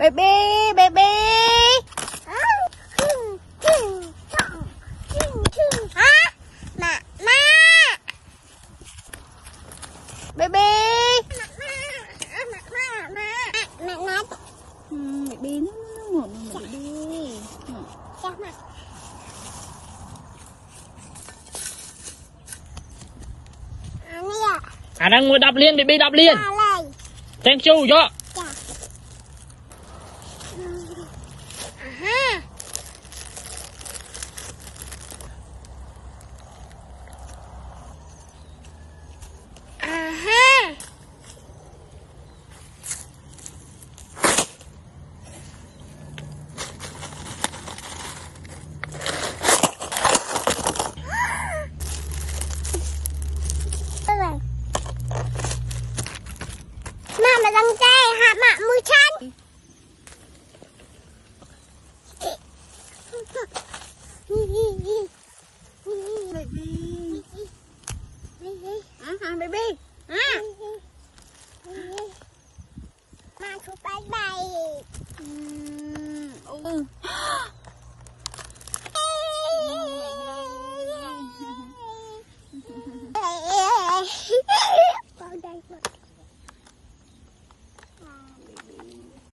Baby, baby. Hả? Mẹ. Baby. Mẹ nói. Baby nó ngủ baby. Chắc mà. Đang ngồi đập liền, baby đập liền. Thank you cho. Mama đang chơi hạ mạ mui cha.